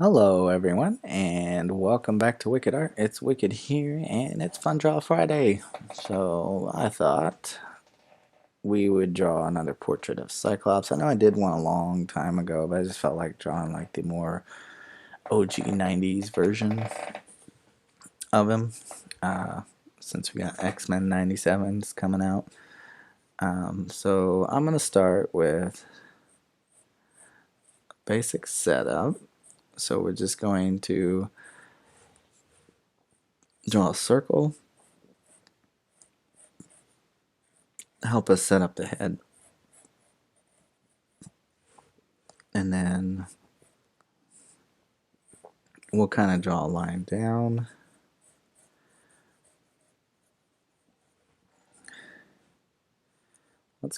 Hello, everyone, and welcome back to Wicked Art. It's Wicked here, and it's Fun Draw Friday. So I thought we would draw another portrait of Cyclops. I know I did one a long time ago, but I just felt like drawing like the more OG 90s version of him. Since we got X-Men 97s coming out. So I'm going to start with basic setup. So we're just going to draw a circle, help us set up the head, and then we'll kind of draw a line down. Let's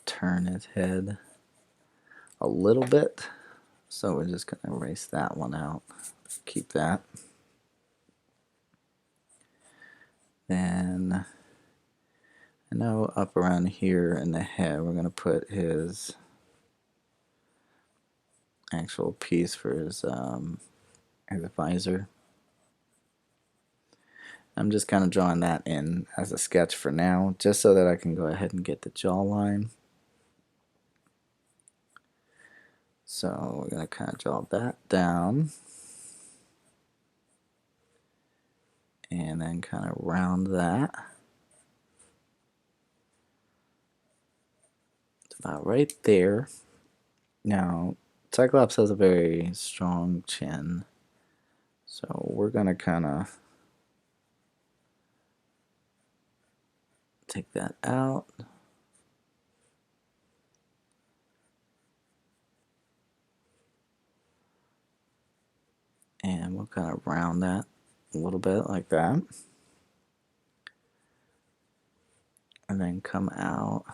turn his head a little bit. So we're just gonna erase that one out. Keep that. Then I know up around here in the head we're gonna put his actual piece for his visor. I'm just kind of drawing that in as a sketch for now, just so that I can go ahead and get the jawline. So we're going to kind of draw that down. And then kind of round that. It's about right there. Now, Cyclops has a very strong chin. So we're going to kind of take that out. And we'll kind of round that a little bit like that. And then come out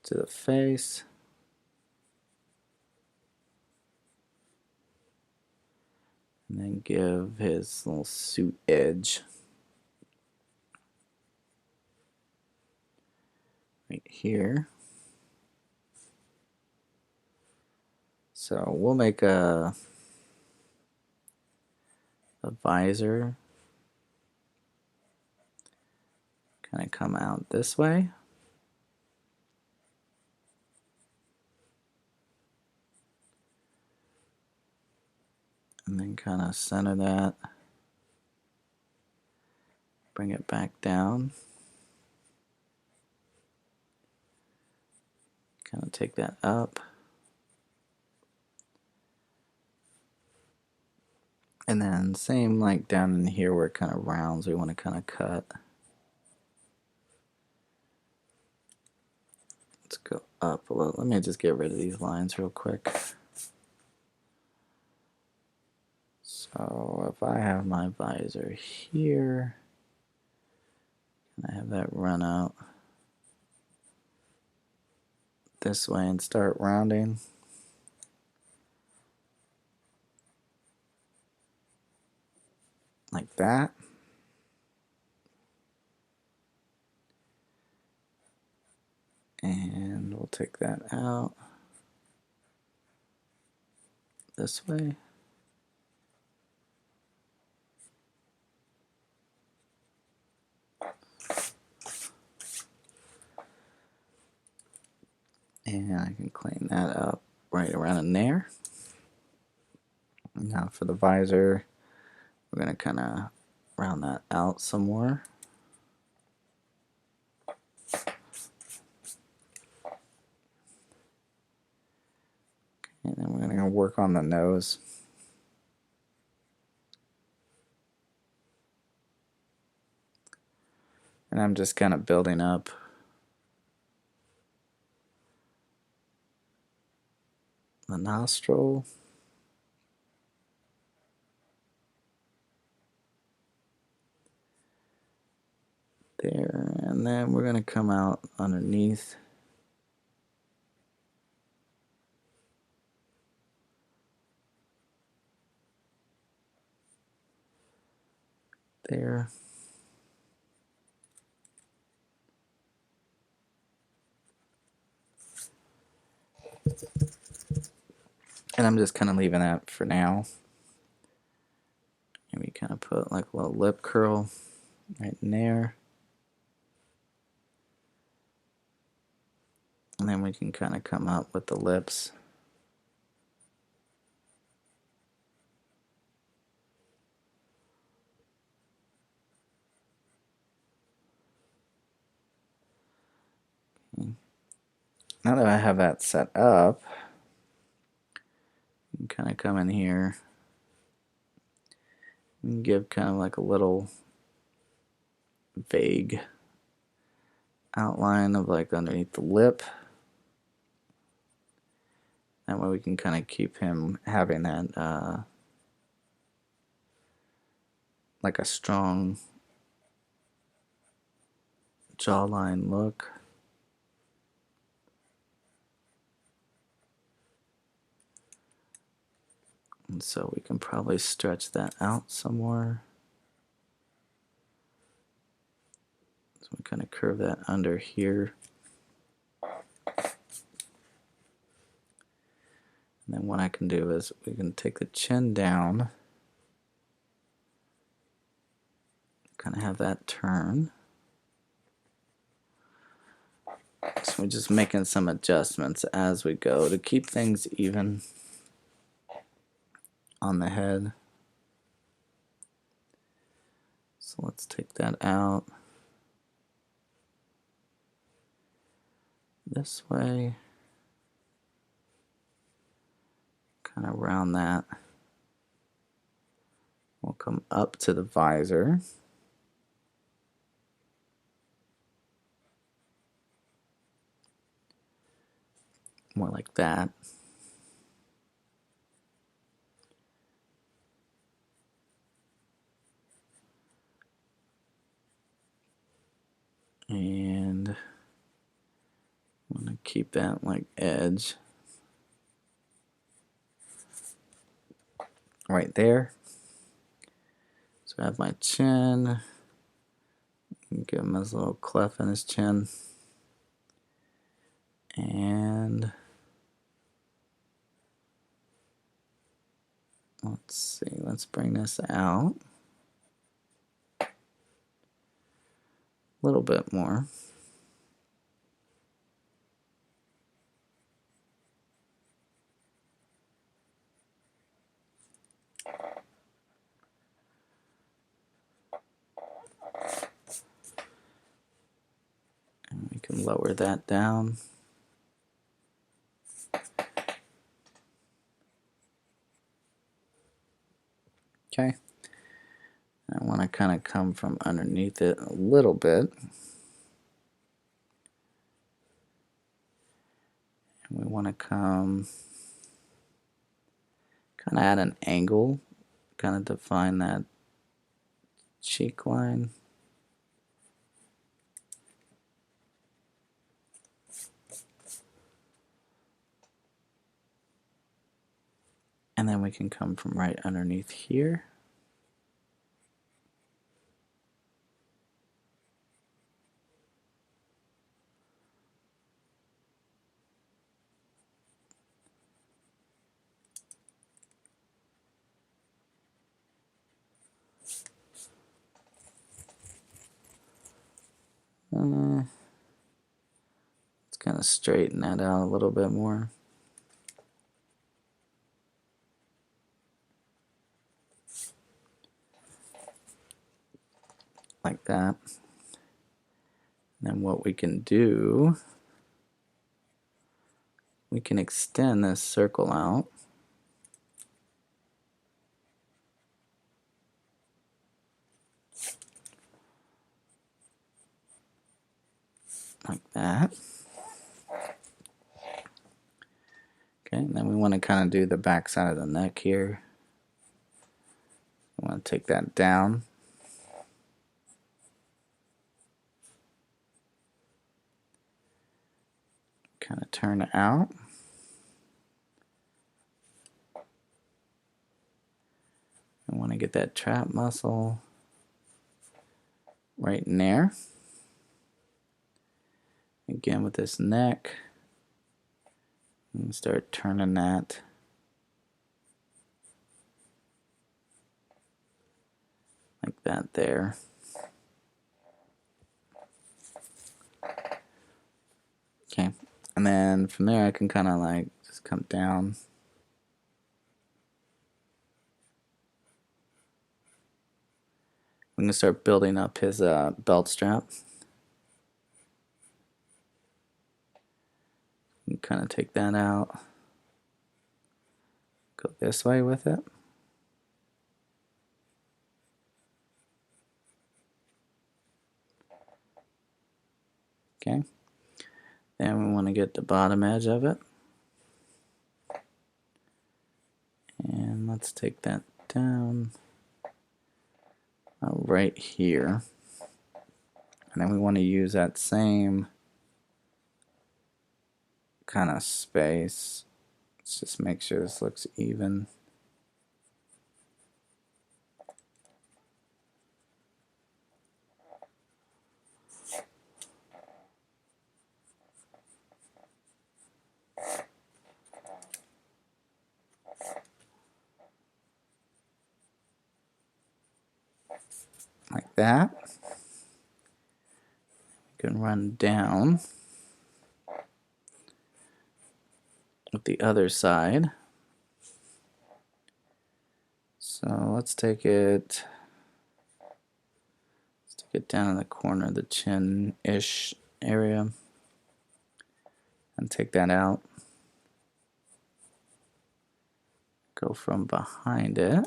to the face. And then give his little suit edge right here. So we'll make a visor kind of come out this way. And then kind of center that. Bring it back down. Kind of take that up. And then same like down in here where it kind of rounds, we want to kind of cut. Let's go up a little. Let me just get rid of these lines real quick. So if I have my visor here, and I have that run out this way and start rounding. Like that. And we'll take that out this way. And I can clean that up right around in there. Now for the visor, we're going to kind of round that out some more. And then we're going to work on the nose. And I'm just kind of building up the nostril. There, and then we're going to come out underneath. There. And I'm just kind of leaving that for now. Maybe kind of put like a little lip curl right in there. And then we can kind of come up with the lips. Okay. Now that I have that set up, you can kind of come in here and give kind of like a little vague outline of like underneath the lip. That way we can kind of keep him having that like a strong jawline look. And so we can probably stretch that out some more. So we kind of curve that under here. And then what I can do is we can take the chin down, kind of have that turn. So we're just making some adjustments as we go to keep things even on the head. So let's take that out this way, kind of round that. We'll come up to the visor. More like that. And I'm going to keep that like edge right there. So I have my chin. Give him his little cleft in his chin. And let's see, let's bring this out a little bit more. And we can lower that down. Okay. I want to kind of come from underneath it a little bit. And we want to come kind of at an angle, kind of define that cheek line. And then we can come from right underneath here. Let's kind of straighten that out a little bit more. Like that. And then what we can do, we can extend this circle out. Like that. Okay, and then we want to kind of do the back side of the neck here. We want to take that down. Kind of turn it out. I want to get that trap muscle right in there. Again with this neck, and start turning that that there. Okay, and then from there I can kind of like just come down. I'm going to start building up his belt strap. And kind of take that out. Go this way with it. Okay. Then we want to get the bottom edge of it. And let's take that down right here. And then we want to use that same kind of space. Let's just make sure this looks even. Like that. You can run down with the other side. So let's take it down in the corner of the chin-ish area and take that out. Go from behind it.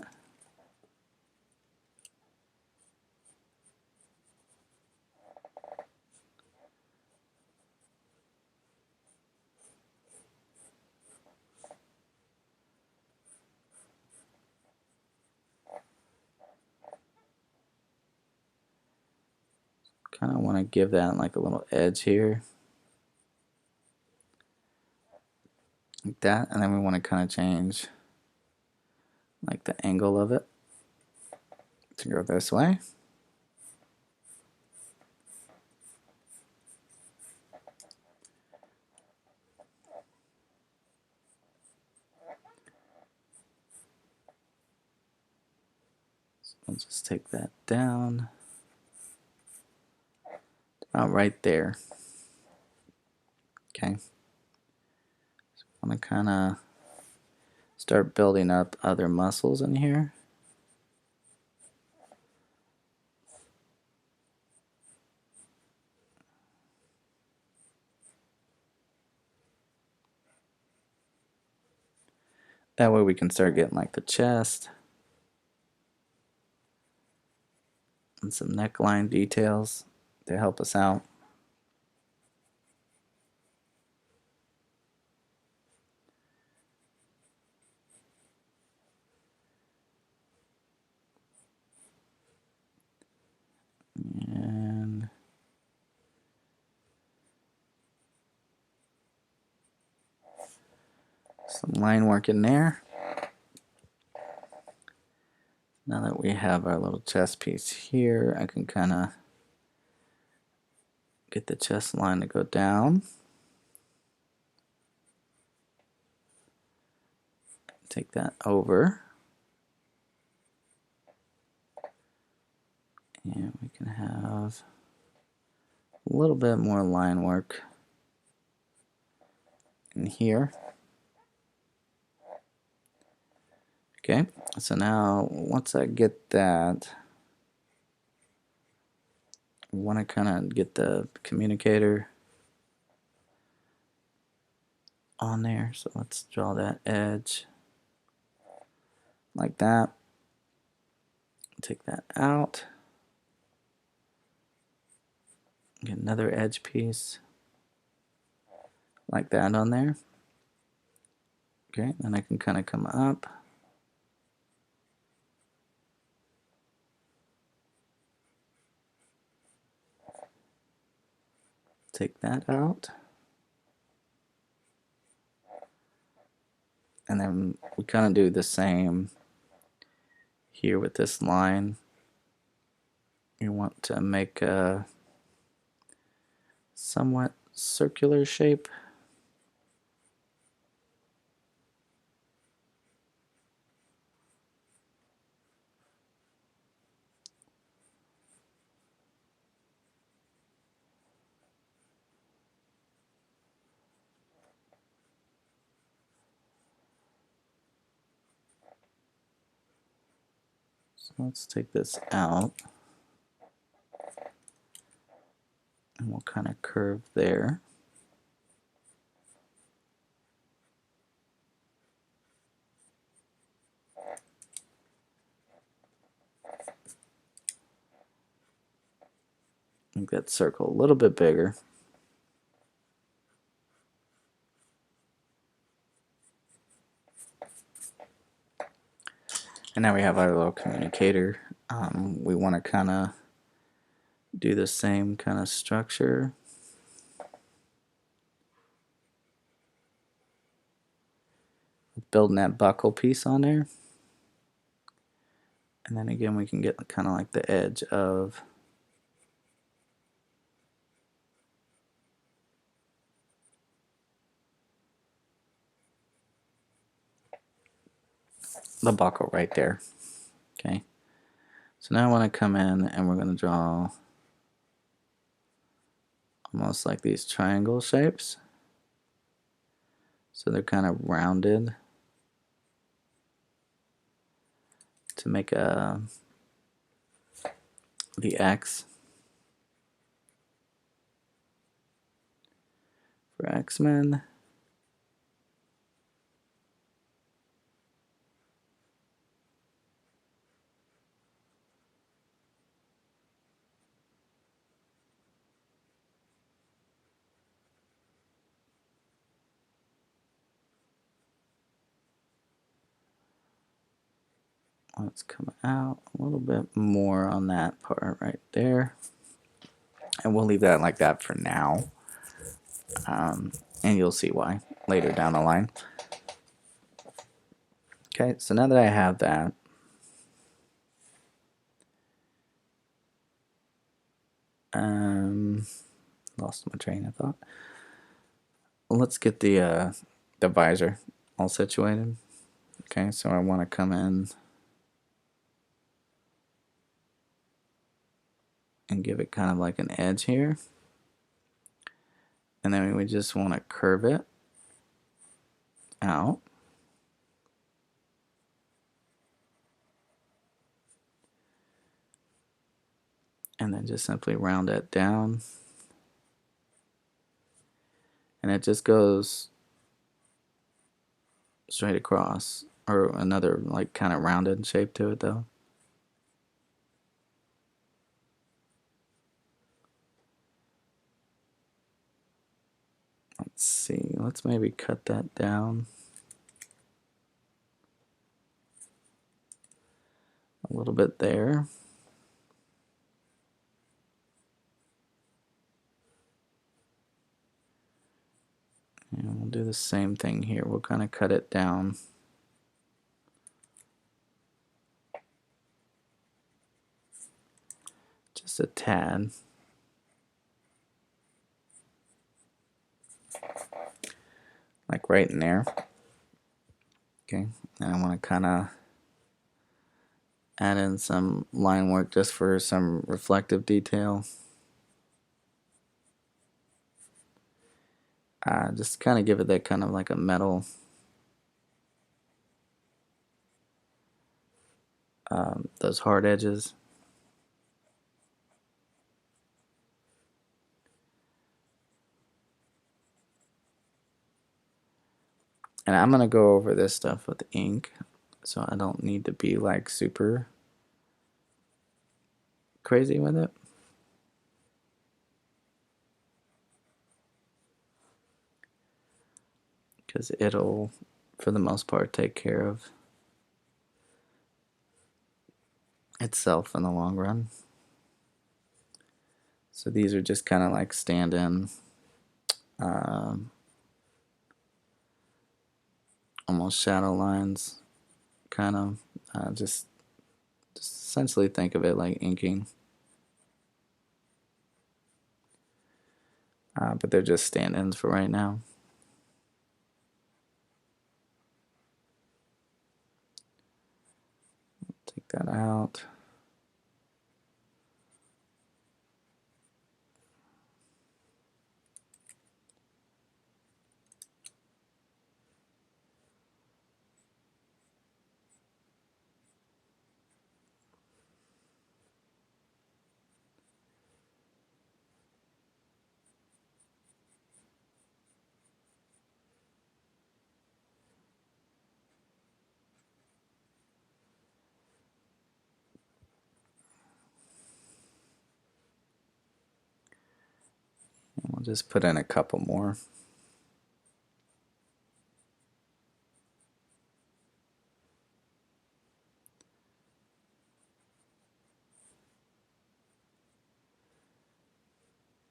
Kind of want to give that like a little edge here. Like that, and then we want to kind of change like the angle of it to go this way. So we'll just take that down. About right there. Okay. So I want to kind of start building up other muscles in here. That way we can start getting like the chest and some neckline details to help us out. And some line work in there. Now that we have our little chest piece here, I can kind of get the chest line to go down. Take that over. And we can have a little bit more line work in here. Okay, so now once I get that, I want to kind of get the communicator on there. So let's draw that edge like that. Take that out. Get another edge piece like that on there. Okay, then I can kind of come up. Take that out. And then we kind of do the same here with this line. You want to make a somewhat circular shape. So let's take this out. And we'll kind of curve there. Make that circle a little bit bigger. And now we have our little communicator. We want to kind of do the same kind of structure. Building that buckle piece on there. And then again, we can get kind of like the edge of the buckle right there. Okay. So now I want to come in and we're going to draw almost like these triangle shapes. So they're kind of rounded to make the X for X-Men. Let's come out a little bit more on that part right there. And we'll leave that like that for now. And you'll see why later down the line. Okay, so now that I have that, lost my train of thought. Let's get the visor all situated. Okay, so I want to come in and give it kind of like an edge here. And then we just want to curve it out. And then just simply round it down. And it just goes straight across, or another like kind of rounded shape to it though. Let's see, let's maybe cut that down a little bit there. And we'll do the same thing here. We'll kind of cut it down. Just a tad. Like right in there. Okay, and I want to kind of add in some line work just for some reflective detail. Just kind of give it that kind of like a metal those hard edges. And I'm gonna go over this stuff with ink, so I don't need to be like super crazy with it. Because it'll, for the most part, take care of itself in the long run. So these are just kind of like stand-in, almost shadow lines, kind of. Just essentially think of it like inking. But they're just stand-ins for right now. Take that out. just put in a couple more.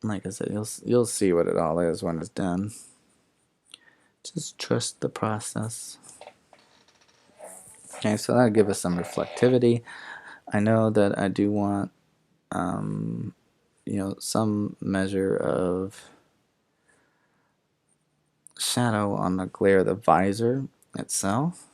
Like I said, you'll see what it all is when it's done. Just trust the process. Okay, so that'll give us some reflectivity. I know that I do want, some measure of shadow on the glare of the visor itself.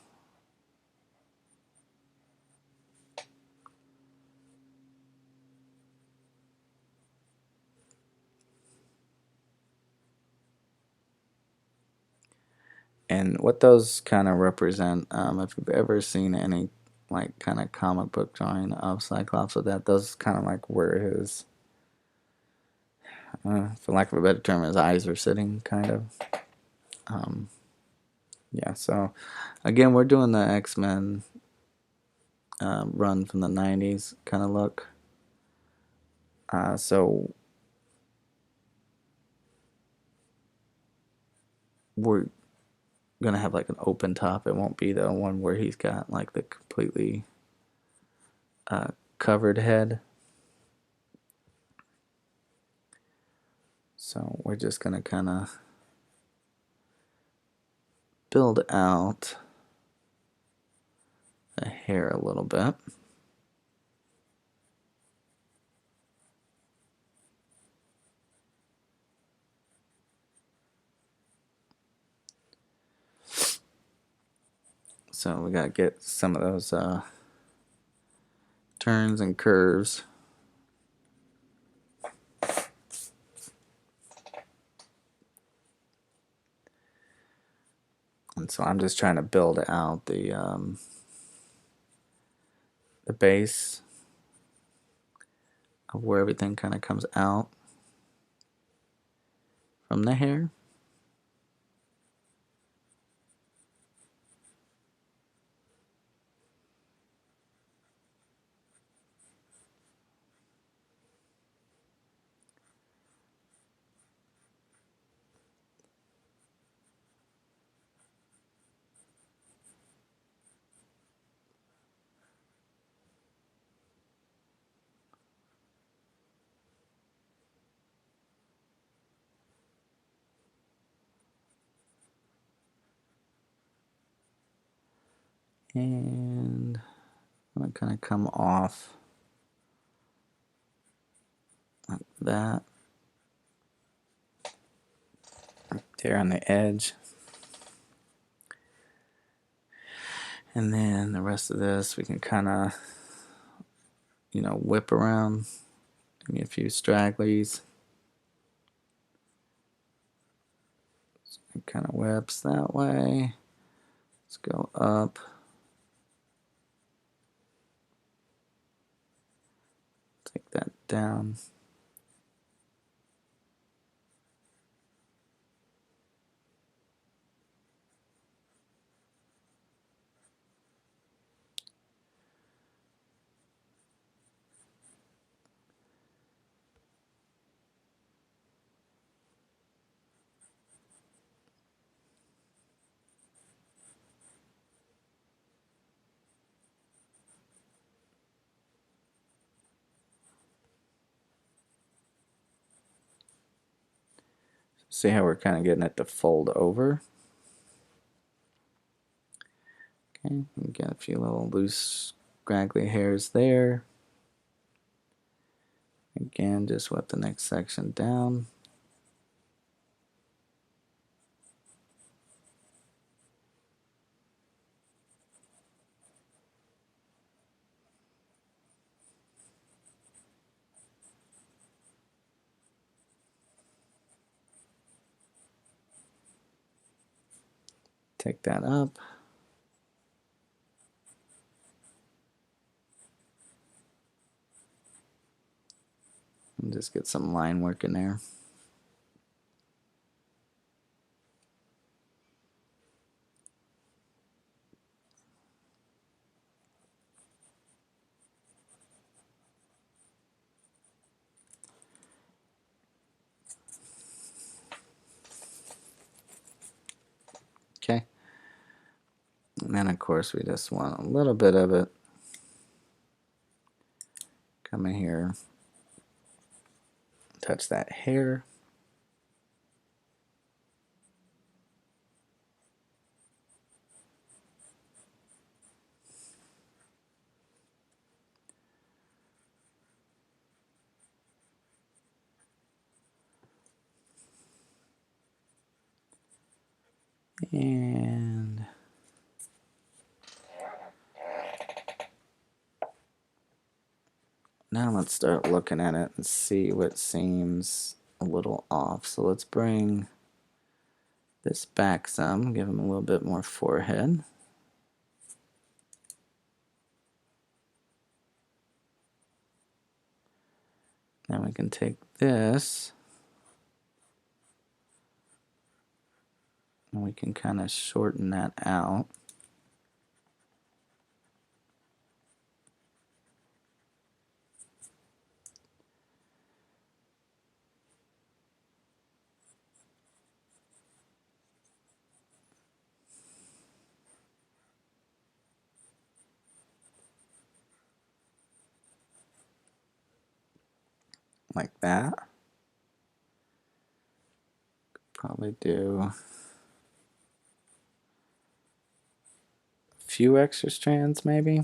And what those kind of represent, if you've ever seen any like kind of comic book drawing of Cyclops with that, those kind of like where his, for lack of a better term, his eyes are sitting, kind of. Yeah, so again, we're doing the X-Men run from the 90s kind of look. So we're gonna have like an open top. It won't be the one where he's got like the completely covered head. So we're just gonna kind of build out the hair a little bit. So we gotta get some of those turns and curves. And so I'm just trying to build out the base of where everything kind of comes out from the hair. And I'm gonna kind of come off like that. There on the edge. And then the rest of this we can kind of, whip around. Give me a few stragglies. So it kind of whips that way. Let's go up. Take that down. See how we're kind of getting it to fold over. Okay, get a few little loose, scraggly hairs there. Again, just whip the next section down. Take that up. And just get some line work in there. And then of course we just want a little bit of it. Come in here, touch that hair. And now let's start looking at it and see what seems a little off. So let's bring this back some, give him a little bit more forehead. Then we can take this and we can kind of shorten that out. Like that. Probably do a few extra strands maybe.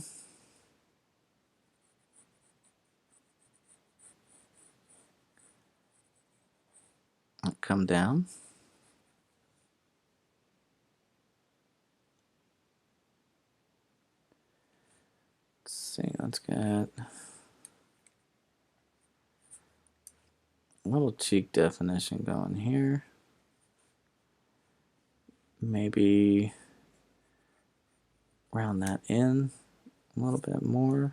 I'll come down. Let's see, let's get a little cheek definition going here. Maybe round that in a little bit more.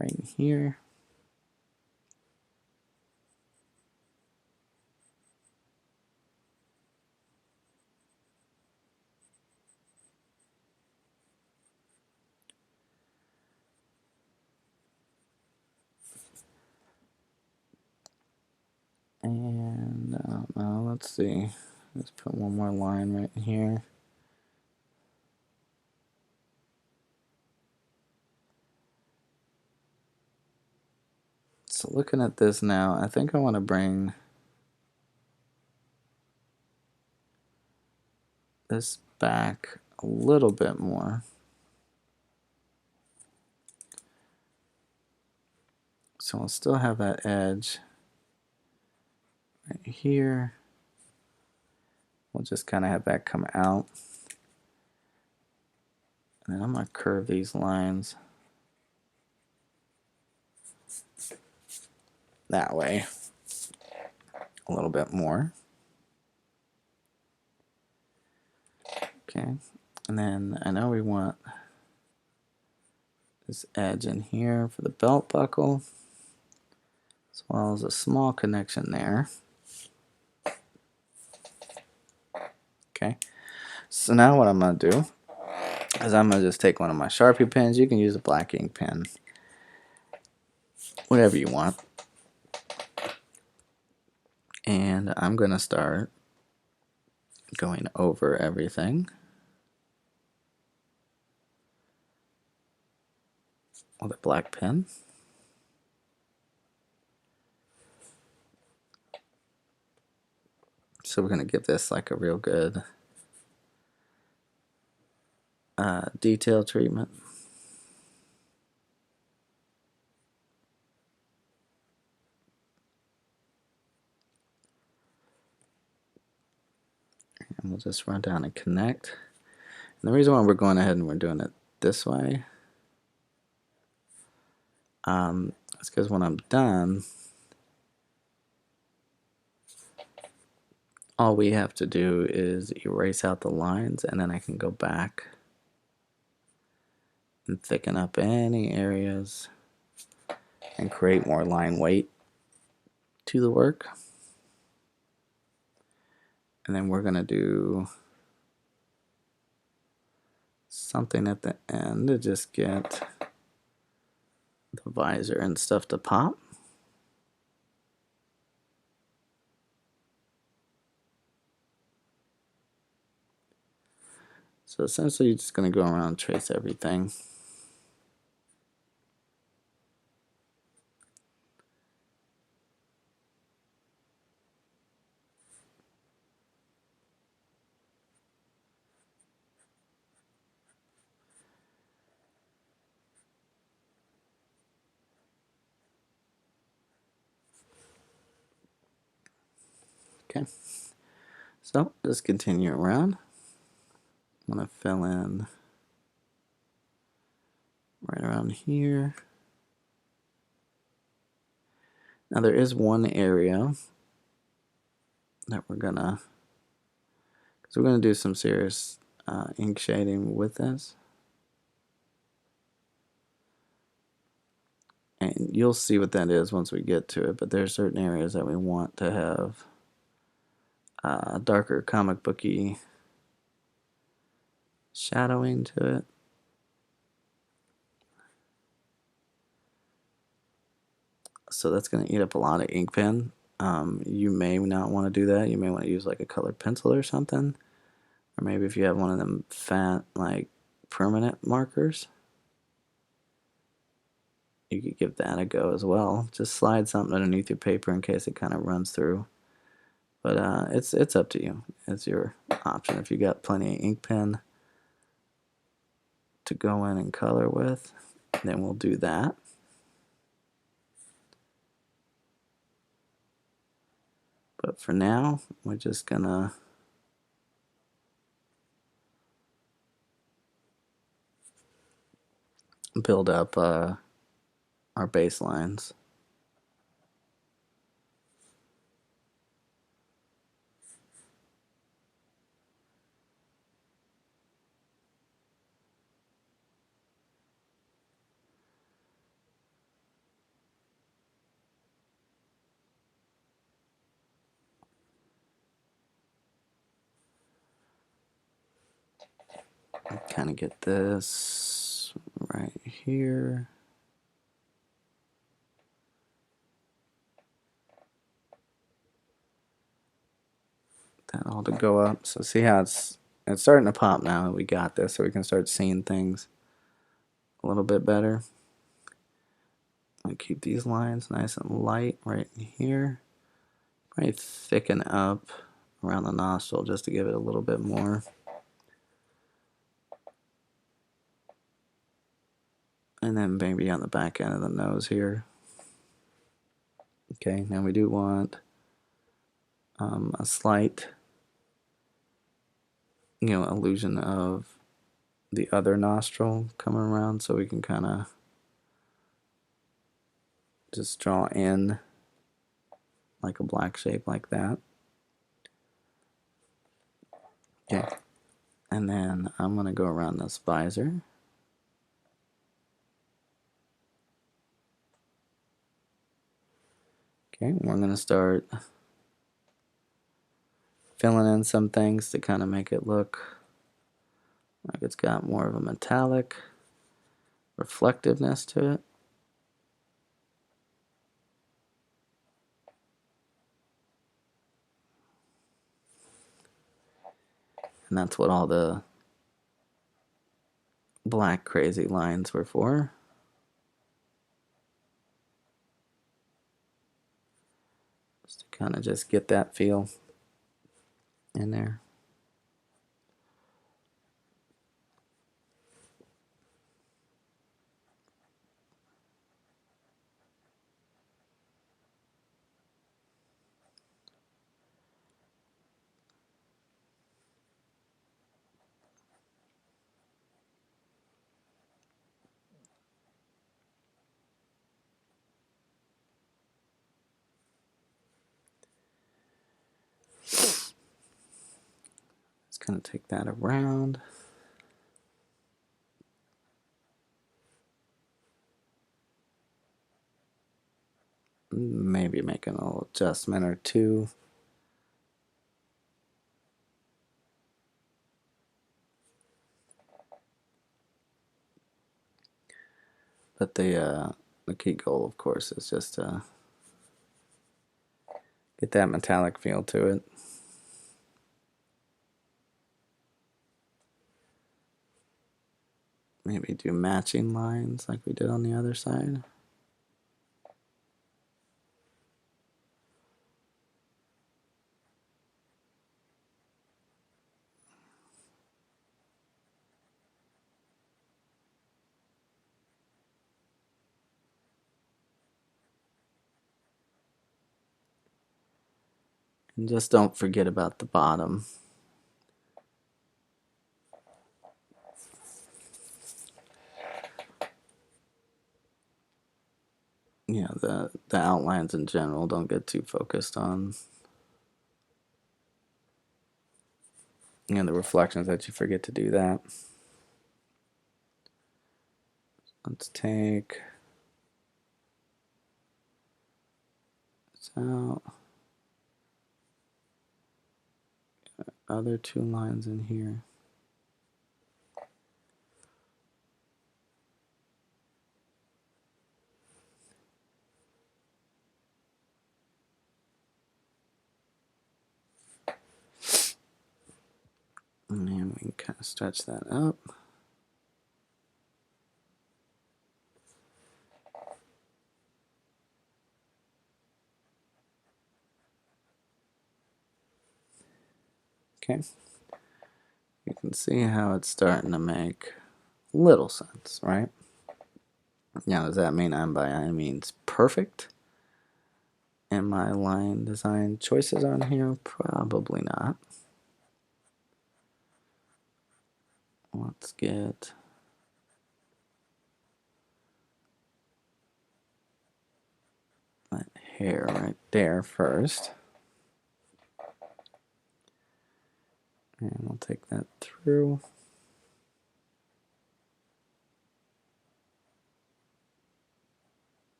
Right in here. And let's see. Let's put one more line right here. So looking at this now, I think I want to bring this back a little bit more. So we'll still have that edge right here. We'll just kind of have that come out. And then I'm going to curve these lines that way a little bit more. Okay, and then I know we want this edge in here for the belt buckle, as well as a small connection there. Okay, so now what I'm going to do is I'm going to just take one of my Sharpie pens. You can use a black ink pen, whatever you want. And I'm going to start going over everything with a black pen. So we're going to give this like a real good detail treatment. And we'll just run down and connect. And the reason why we're going ahead and we're doing it this way is because when I'm done, all we have to do is erase out the lines, and then I can go back and thicken up any areas and create more line weight to the work. And then we're going to do something at the end to just get the visor and stuff to pop. So essentially you're just going to go around and trace everything. Okay, so just continue around. I'm going to fill in right around here. Now there is one area that we're gonna, because we're gonna do some serious ink shading with this, and you'll see what that is once we get to it. But there are certain areas that we want to have darker comic booky shadowing to it. So that's going to eat up a lot of ink pen. You may not want to do that. You may want to use like a colored pencil or something. Or maybe if you have one of them fat, like permanent markers, you could give that a go as well. Just slide something underneath your paper in case it kind of runs through. But it's up to you. It's your option. If you got plenty of ink pen to go in and color with, then we'll do that. But for now, we're just gonna build up our baselines. Kind of get this right here. That all to go up. So see how it's starting to pop now that we got this, so we can start seeing things a little bit better. I keep these lines nice and light right in here. Probably thicken up around the nostril just to give it a little bit more. And then maybe on the back end of the nose here. Okay, now we do want a slight, illusion of the other nostril coming around, so we can kind of just draw in like a black shape like that. Okay, and then I'm going to go around this visor. Okay, we're going to start filling in some things to kind of make it look like it's got more of a metallic reflectiveness to it. And that's what all the black crazy lines were for. Just to kind of just get that feel in there. Just kind of take that around. Maybe make a little adjustment or two. But the key goal, of course, is just to get that metallic feel to it. Maybe do matching lines like we did on the other side. And just don't forget about the bottom. Yeah, the outlines in general, don't get too focused on, the reflections that you forget to do that. Let's take this out. Other two lines in here. And then we can kind of stretch that up. Okay. You can see how it's starting to make little sense, right? Now, does that mean I'm by any means perfect in my line design choices on here? Probably not. Let's get that hair right there first. And we'll take that through.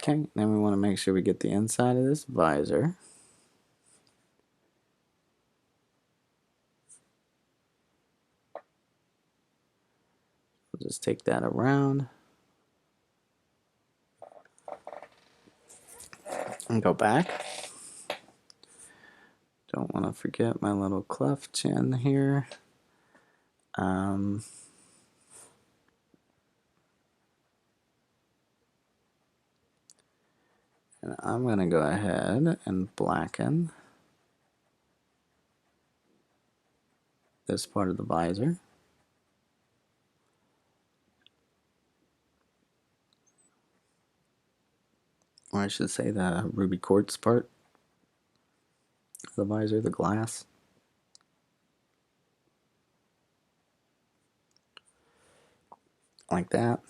Okay, then we want to make sure we get the inside of this visor. We'll just take that around and go back. Don't want to forget my little cleft chin here. And I'm going to go ahead and blacken this part of the visor. Or I should say the ruby quartz part of the visor, the glass. Like that.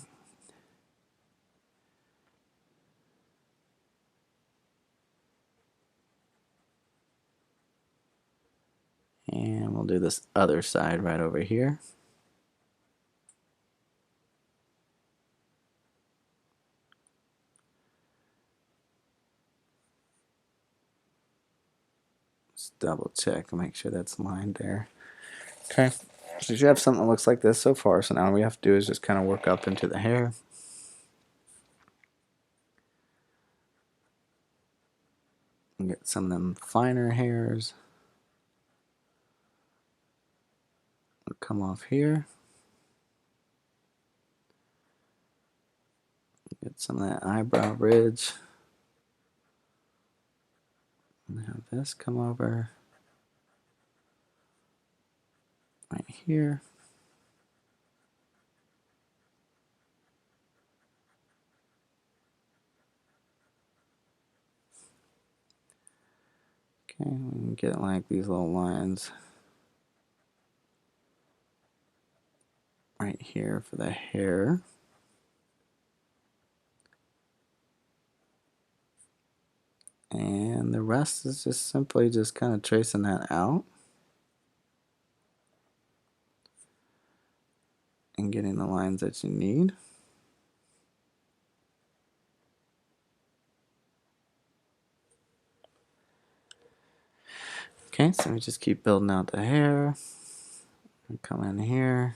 And we'll do this other side right over here. Just double check and make sure that's lined there. Okay, so you have something that looks like this so far. So now all we have to do is just kind of work up into the hair. And get some of them finer hairs. It'll come off here. Get some of that eyebrow ridge. And have this come over right here. Okay, we can get like these little lines right here for the hair. And the rest is just simply just kind of tracing that out and getting the lines that you need. Okay, so we just keep building out the hair. And come in here.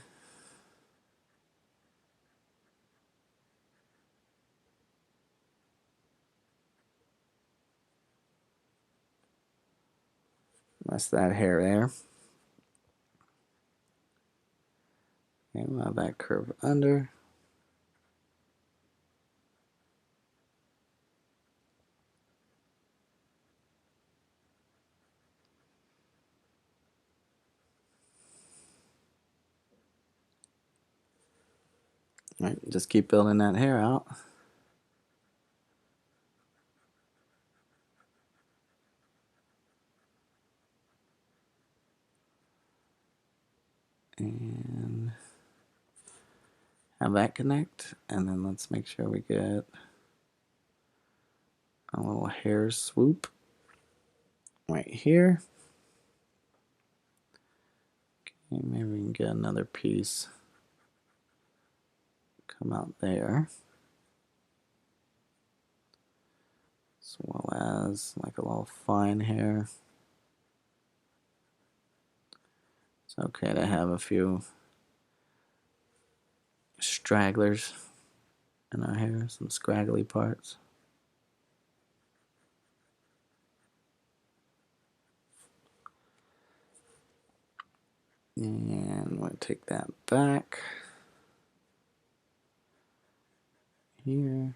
Rest of that hair there. Okay, we'll have that curve under. All right, just keep building that hair out. And have that connect. And then let's make sure we get a little hair swoop right here. Okay, maybe we can get another piece come out there, as well as like a little fine hair. It's okay to have a few stragglers in our hair, some scraggly parts. And we'll take that back here.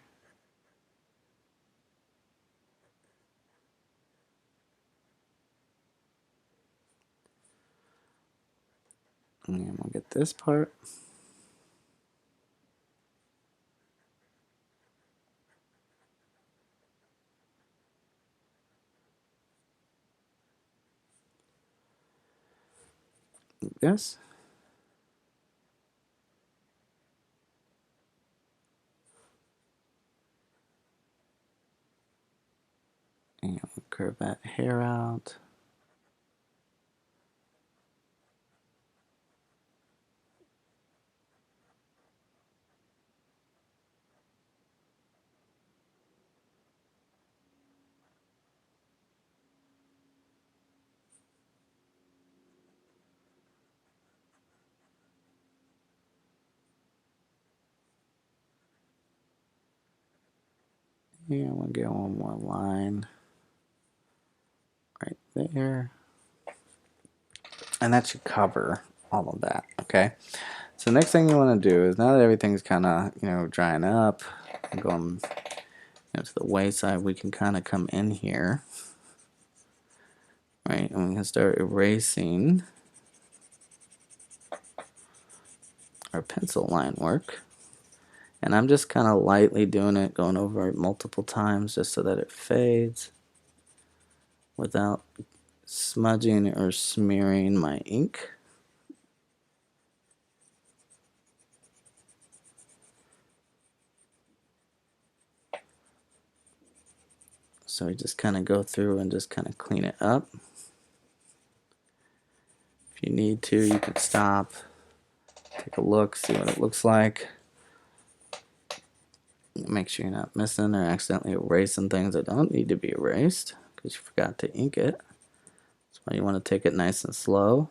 And we'll get this part. Like this. And we'll curve that hair out. And we'll get one more line right there. And that should cover all of that, okay? So next thing you want to do is, now that everything's kind of, drying up and going to the wayside, we can kind of come in here, right? And we can start erasing our pencil line work. And I'm just kind of lightly doing it, going over it multiple times just so that it fades without smudging or smearing my ink. So we just kind of go through and just kind of clean it up. If you need to, you can stop, take a look, see what it looks like. Make sure you're not missing or accidentally erasing things that don't need to be erased because you forgot to ink it. That's why you want to take it nice and slow.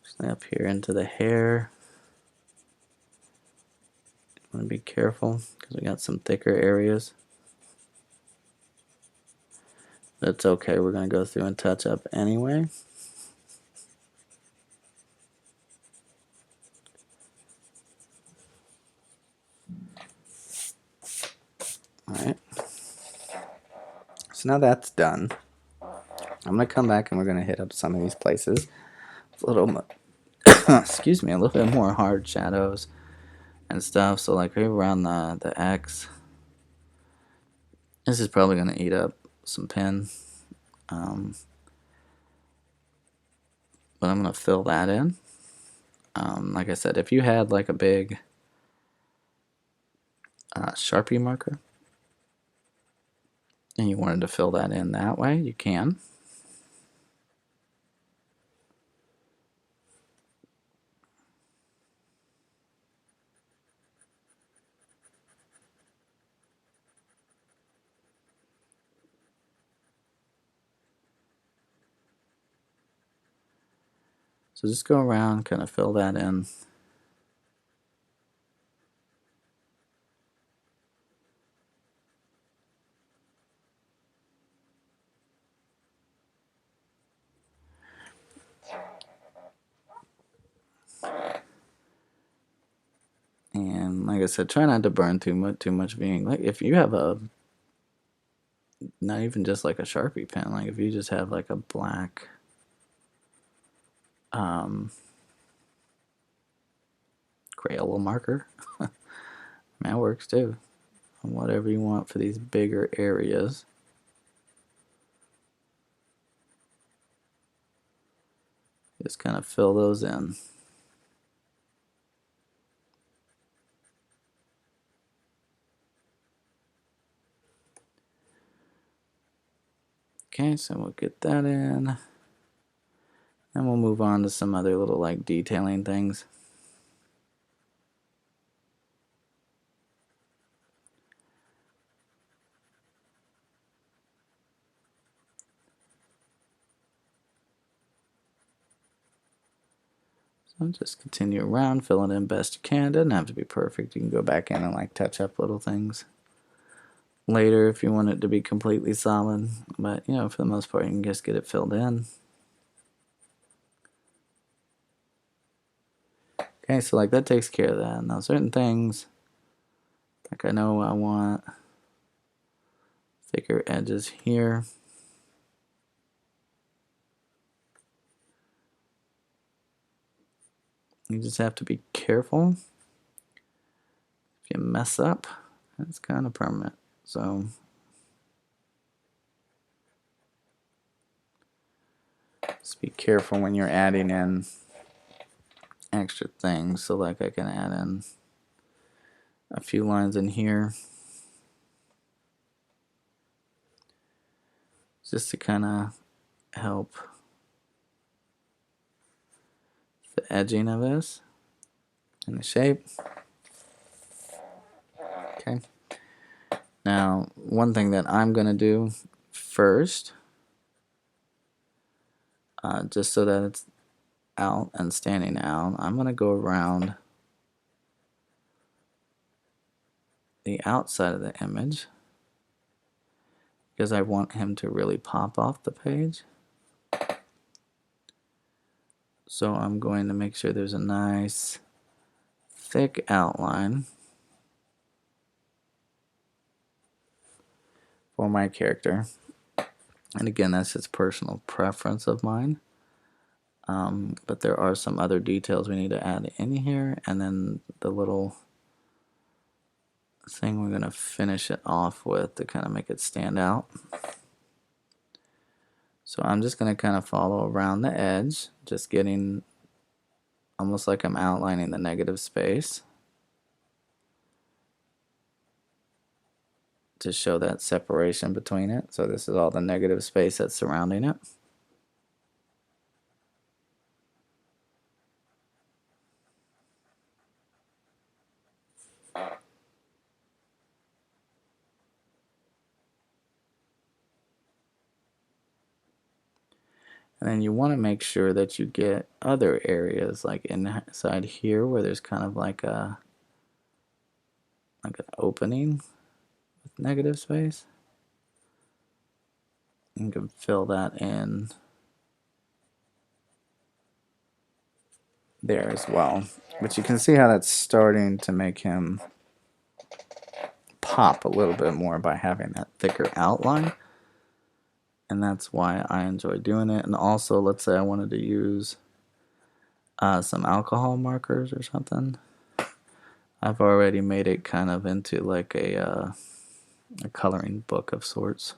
Just up here into the hair. You want to be careful because we got some thicker areas. That's okay, we're going to go through and touch up anyway. Alright. So now that's done. I'm going to come back and we're going to hit up some of these places. A little, excuse me, a little bit more hard shadows and stuff. So like right around the X. This is probably going to eat up some pen. But I'm going to fill that in. Like I said, if you had like a big Sharpie marker and you wanted to fill that in that way, you can. So just go around, kind of fill that in. And like I said, try not to burn too much being. Like if you have a, not even just like a Sharpie pen, like if you just have like a black Crayola marker, that works too. Whatever you want for these bigger areas. Just kind of fill those in. Okay, so we'll get that in. And we'll move on to some other little like detailing things. So just continue around, fill it in best you can. Doesn't have to be perfect. You can go back in and like touch up little things later if you want it to be completely solid. But you know, for the most part, you can just get it filled in. Okay, so like that takes care of that. Now certain things, like I know I want thicker edges here. You just have to be careful. If you mess up, it's kind of permanent. So just be careful when you're adding in extra things. So like I can add in a few lines in here just to kind of help the edging of this and the shape. Okay. Now, one thing that I'm going to do first, just so that it's out and standing out, I'm going to go around the outside of the image because I want him to really pop off the page. So I'm going to make sure there's a nice thick outline for my character. And again, that's just personal preference of mine. But there are some other details we need to add in here, and then the little thing we're going to finish it off with to kind of make it stand out. So I'm just going to kind of follow around the edge, just getting almost like I'm outlining the negative space to show that separation between it. So this is all the negative space that's surrounding it. And then you want to make sure that you get other areas like inside here where there's kind of like an opening with negative space. You can fill that in there as well. But you can see how that's starting to make him pop a little bit more by having that thicker outline. And that's why I enjoy doing it. And also, let's say I wanted to use some alcohol markers or something. I've already made it kind of into like a coloring book of sorts.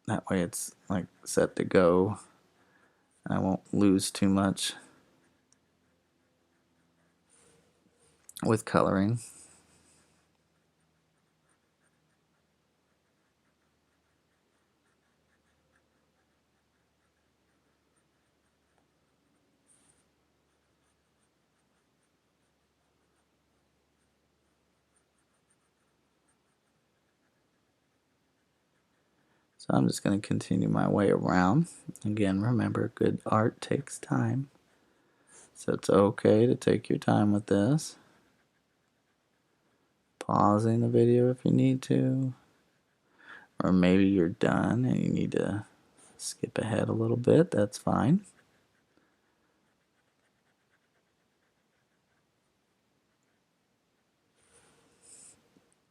That way it's like set to go and I won't lose too much with coloring. So I'm just going to continue my way around. Again, remember, good art takes time. So it's okay to take your time with this. Pausing the video if you need to. Or maybe you're done and you need to skip ahead a little bit. That's fine.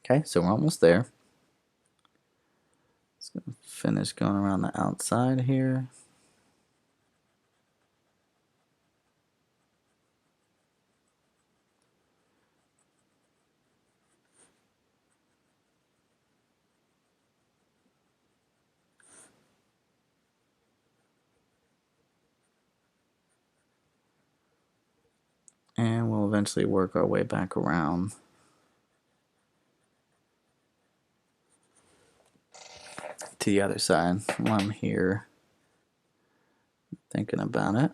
Okay, so we're almost there. Just gonna finish going around the outside here. And we'll eventually work our way back around to the other side while I'm here thinking about it.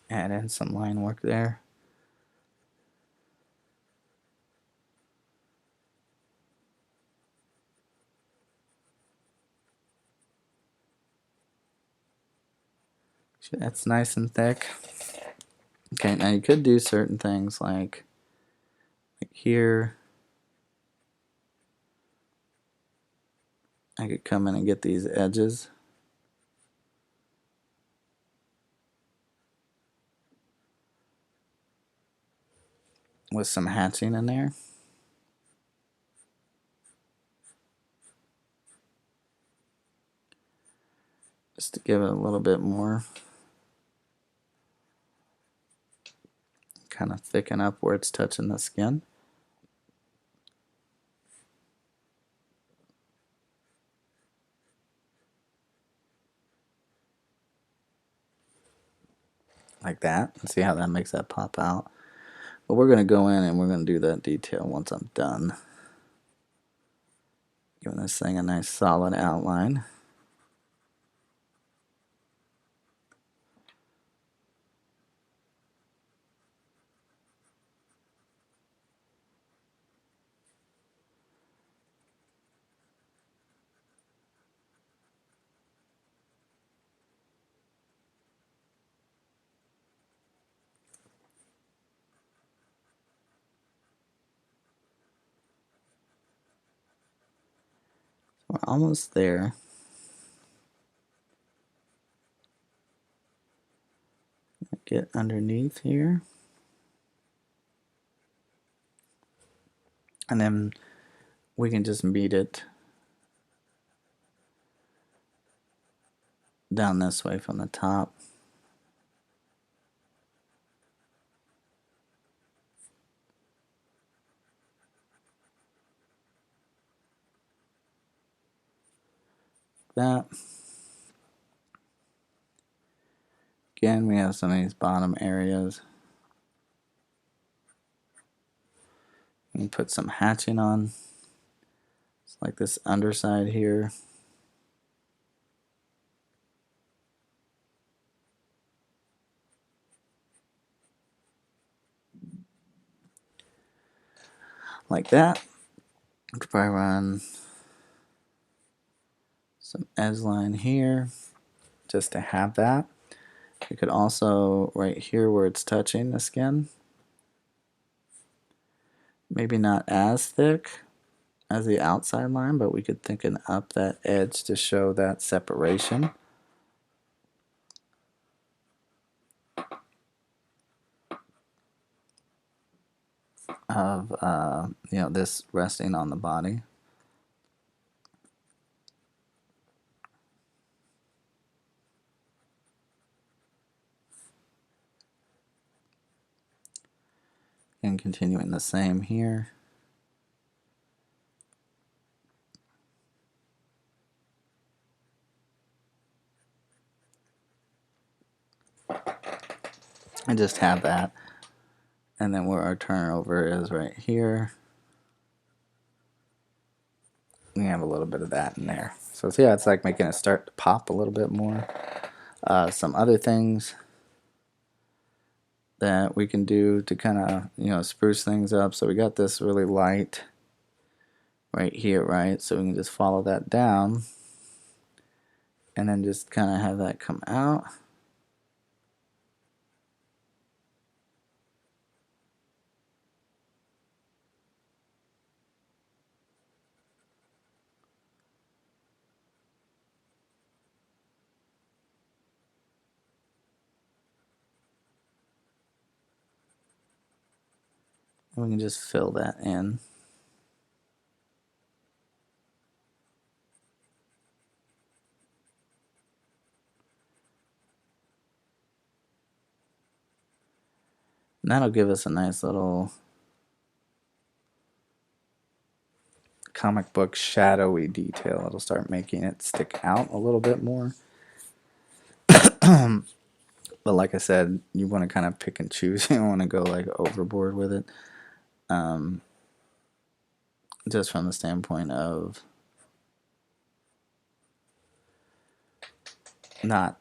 Add in some line work there. That's nice and thick. Okay, now you could do certain things like here. I could come in and get these edges. With some hatching in there. Just to give it a little bit more. Kind of thicken up where it's touching the skin. Like that. See how that makes that pop out. But we're going to go in and we're going to do that detail once I'm done. Giving this thing a nice solid outline. We're almost there. Get underneath here. And then we can just beat it down this way from the top. That. Again, we have some of these bottom areas. We can put some hatching on. It's like this underside here. Like that. We could probably run some edge line here just to have that. You could also, right here where it's touching the skin, maybe not as thick as the outside line, but we could thicken up that edge to show that separation. Of this resting on the body. And continuing the same here. And just have that. And then where our turnover is right here, we have a little bit of that in there. So see how it's like making it start to pop a little bit more. Some other things that we can do to kind of spruce things up. So we got this really light right here, right? So we can just follow that down and then just kind of have that come out. And we can just fill that in. And that'll give us a nice little comic book shadowy detail. It'll start making it stick out a little bit more. But like I said, you want to kind of pick and choose. You don't want to go like overboard with it. Just from the standpoint of not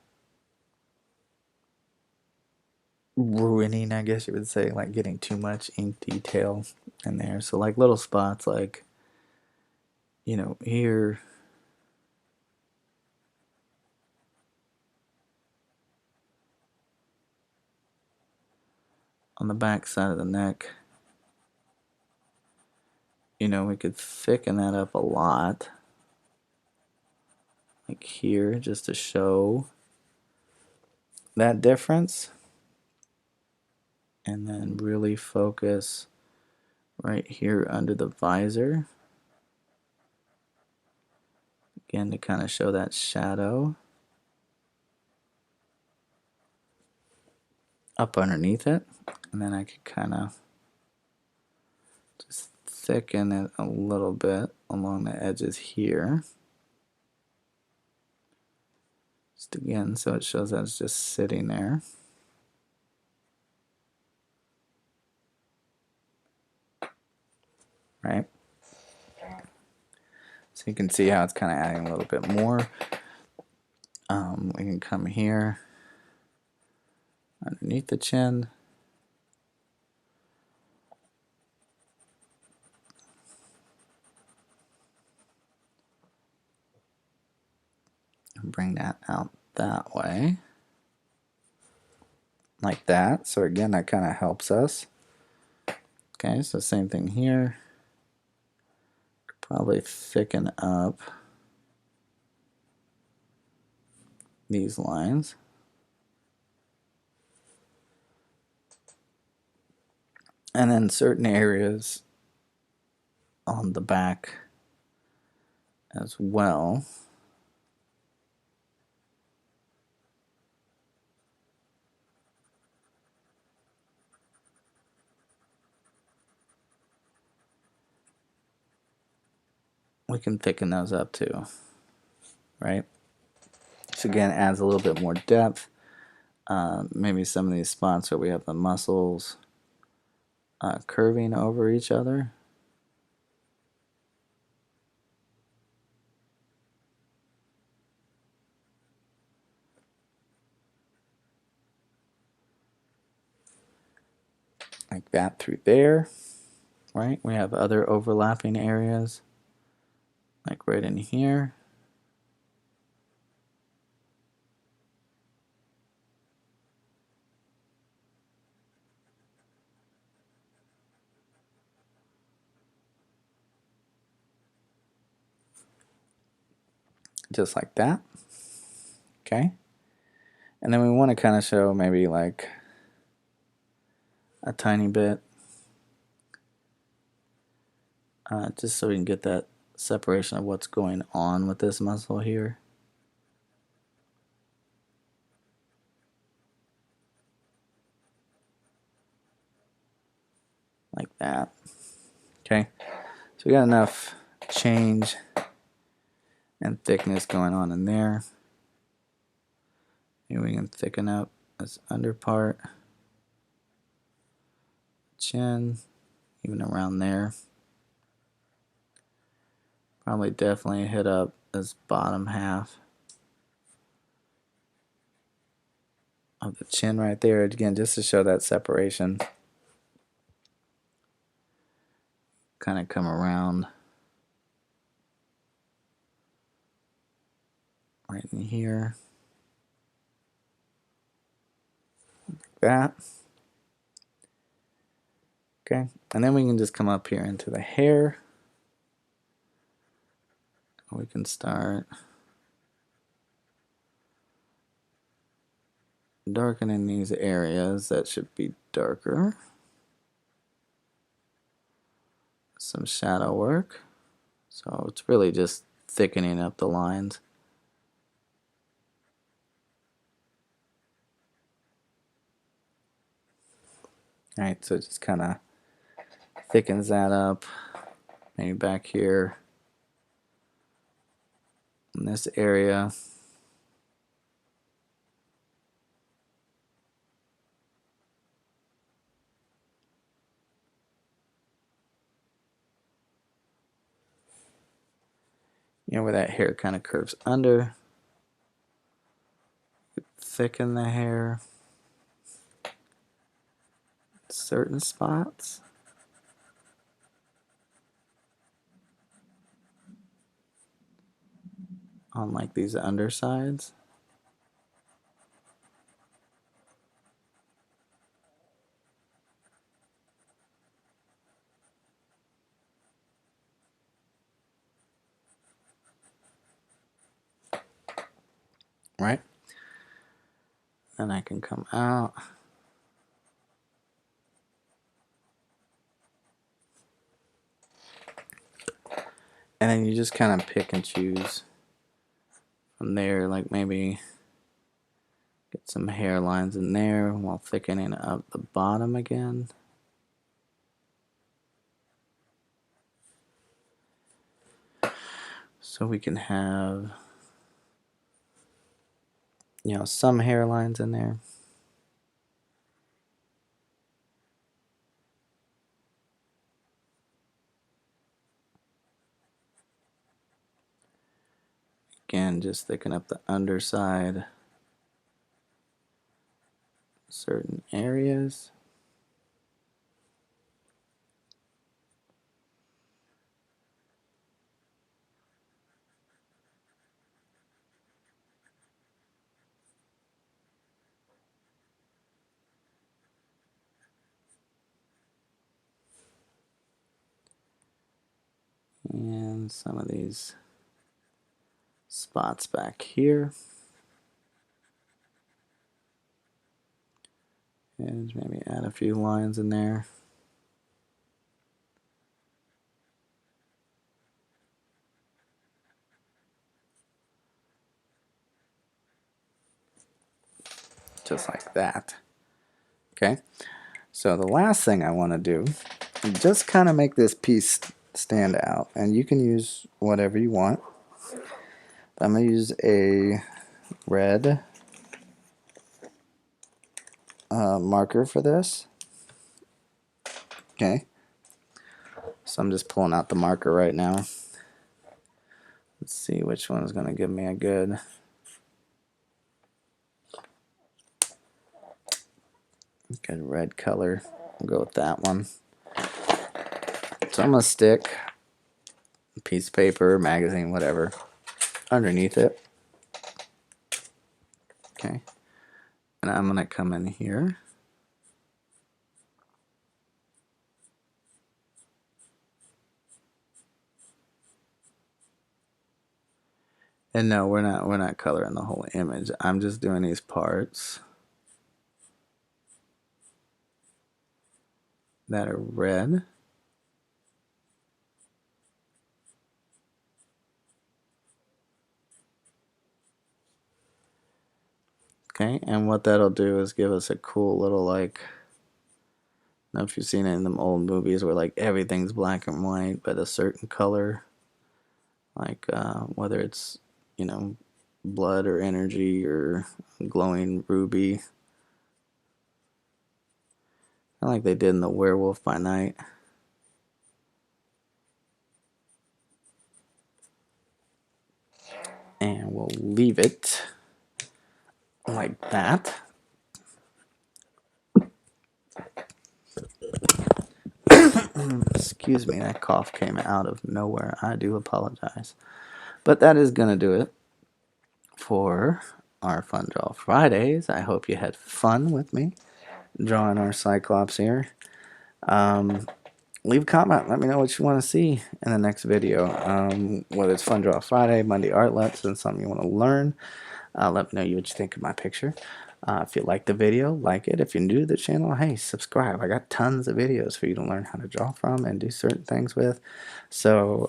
ruining, I guess you would say, like getting too much ink detail in there. So like little spots like, you know, here, on the back side of the neck, you know, we could thicken that up a lot. Like here, just to show that difference. And then really focus right here under the visor. Again, to kind of show that shadow up underneath it. And then I could kind of just thicken it a little bit along the edges here. Just again, so it shows that it's just sitting there. Right? So you can see how it's kind of adding a little bit more. We can come here underneath the chin. And bring that out that way. Like that. So again, that kind of helps us. Okay, so same thing here. Probably thicken up these lines. And then certain areas on the back as well. We can thicken those up too, right? So again, adds a little bit more depth. Maybe some of these spots where we have the muscles curving over each other. Like that through there, right? We have other overlapping areas, like right in here. Just like that. Okay. And then we want to kind of show maybe like a tiny bit, just so we can get that separation of what's going on with this muscle here. Like that. Okay. So we got enough change and thickness going on in there. Here we can thicken up this under part, chin, even around there. Probably definitely hit up this bottom half of the chin right there, again, just to show that separation. Kind of come around right in here. Like that. Okay, and then we can just come up here into the hair. We can start darkening these areas that should be darker. some shadow work. So it's really just thickening up the lines. Alright, so it just kind of thickens that up. Maybe back here in this area. You know where that hair kind of curves under. Thicken the hair. Certain spots. On like these undersides. Right? Then I can come out. And then you just kind of pick and choose from there, like maybe get some hairlines in there while thickening up the bottom again. So we can have, you know, some hairlines in there. Again, just thicken up the underside, certain areas. And some of these spots back here. And maybe add a few lines in there. Just like that. Okay, so the last thing I want to do is just kind of make this piece stand out, and you can use whatever you want. I'm going to use a red marker for this. Okay, so I'm just pulling out the marker right now. Let's see which one is going to give me a good red color. I'll go with that one. So I'm going to stick a piece of paper, magazine, whatever, underneath it. Okay, and I'm going to come in here. And no, we're not coloring the whole image. I'm just doing these parts that are red. Okay, and what that'll do is give us a cool little, like, I don't know if you've seen it in them old movies where like everything's black and white, but a certain color, like whether it's, you know, blood or energy or glowing ruby, kind of like they did in the Werewolf by Night. And we'll leave it like that. Excuse me, that cough came out of nowhere. I do apologize. But that is going to do it for our Fun Draw Fridays. I hope you had fun with me drawing our Cyclops here. Leave a comment. Let me know what you want to see in the next video. Whether it's Fun Draw Friday, Monday Art Lets, and something you want to learn. Let me know what you think of my picture. If you like the video, like it. If you're new to the channel, hey, subscribe. I got tons of videos for you to learn how to draw from and do certain things with. So,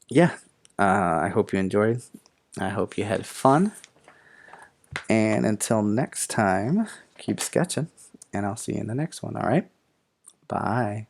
yeah, I hope you enjoyed. I hope you had fun. And until next time, keep sketching, and I'll see you in the next one, all right? Bye.